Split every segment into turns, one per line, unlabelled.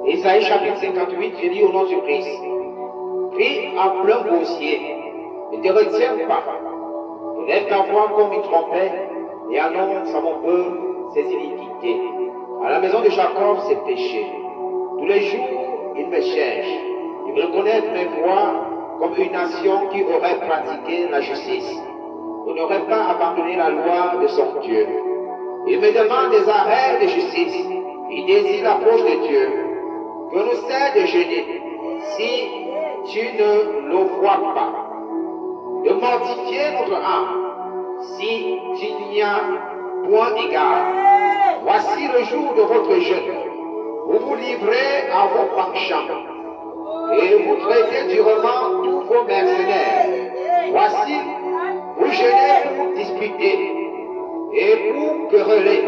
Ésaïe chapitre 58, je lis au nom du Christ. Crie à plein gosier, ne te retiens pas. Élève ta voix comme une trompette et annonce à mon peuple ses iniquités. À la maison de Jacob, ses péchés. Tous les jours, il me cherche. Il veut connaître mes voies comme une nation qui aurait pratiqué la justice. Vous n'aurez pas abandonné la loi de son Dieu. Il me demande des arrêts de justice. Il désire l'approche de Dieu. Que nous sert de jeûner si tu ne le vois pas. De mortifier notre âme si tu n'y as point égard. Voici le jour de votre jeûne. Vous vous livrez à vos penchants et vous traitez durement tous vos mercenaires. Voici, vous jeûnez pour disputer et pour quereller,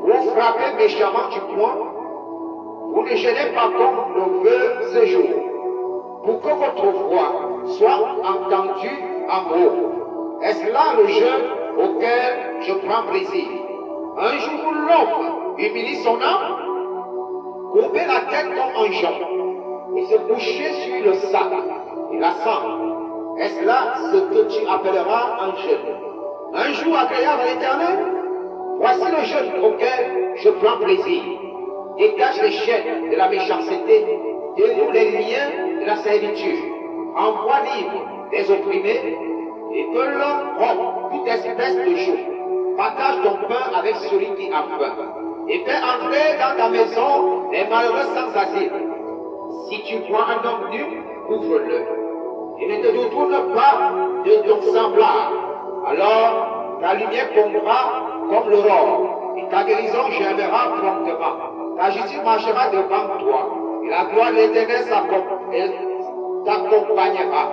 pour frapper méchamment du poing. Vous ne jeûnez pas comme le veut ce jour, pour que votre voix soit entendue en haut. Est-ce là le jeûne auquel je prends plaisir? Un jour où l'homme humilie son âme, courber la tête comme un jonc, et se coucher sur le sac et la cendre. Est-ce là ce que tu appelleras un jeûne? Un jour agréable à l'Éternel? Voici le jeûne auquel je prends plaisir. Dégage les chaînes de la méchanceté, dénoue les liens de la servitude, envoie libre les opprimés, et que l'homme rompe toute espèce de jour. Partage ton pain avec celui qui a faim, et fais entrer dans ta maison les malheureux sans asile. Si tu vois un homme nu, couvre-le, et ne te détourne pas de ton semblable. Alors ta lumière tombera comme l'aurore, et ta guérison germera promptement. Ta justice marchera devant toi, et la gloire de l'Éternel t'accompagnera.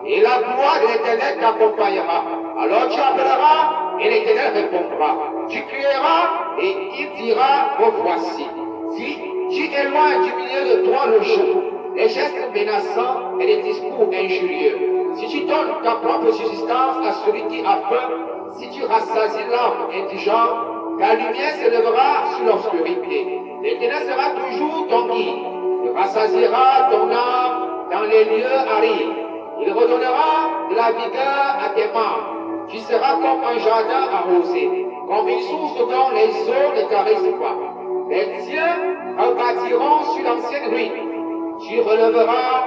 Et la gloire de l'Éternel t'accompagnera. Alors tu appelleras, et l'Éternel répondra. Tu crieras, et il dira, me voici. Si tu éloignes du milieu de toi le jour, les gestes menaçants et les discours injurieux, si tu donnes ta propre subsistance à celui qui a faim, si tu rassasies l'âme indigente, ta lumière s'élèvera sur l'obscurité. L'Éternel sera toujours ton guide. Il rassasiera ton âme dans les lieux arides. Il redonnera de la vigueur à tes membres. Tu seras comme un jardin arrosé, comme une source dont les eaux ne tarissent pas. Les tiens rebâtiront sur l'ancienne ruine. Tu relèveras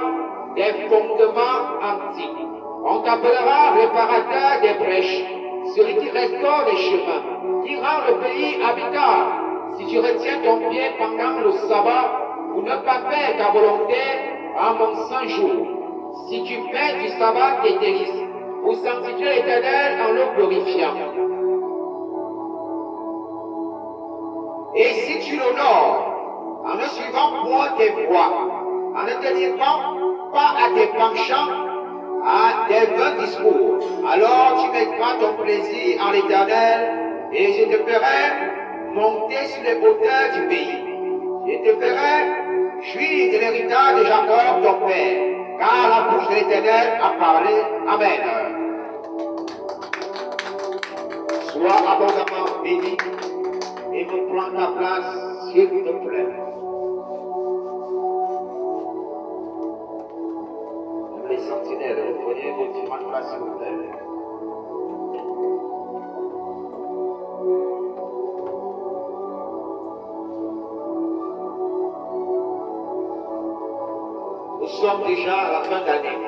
des fondements antiques. On t'appellera réparateur des brèches, celui qui restaure les chemins, qui rend le pays habitable. Si tu retiens ton pied pendant le sabbat, pour ne pas faire ta volonté en mon saint jour. Si tu fais du sabbat tes délices, pour sanctifier l'Éternel en le glorifiant. Et si tu l'honores, en ne suivant point tes voies, en ne te livrant pas à tes penchants, à des vains discours, alors tu mettras ton plaisir en l'Éternel, et je te ferai monter sur les hauteurs du pays. Je te ferai jouir de l'héritage de Jacob, ton père, car la bouche de l'Éternel a parlé. Amen. Sois abondamment béni et me prends ta place, s'il te plaît. Les sentinelles, prenez vos différentes places, s'il vous plaît. Nous sommes déjà à la fin d'année.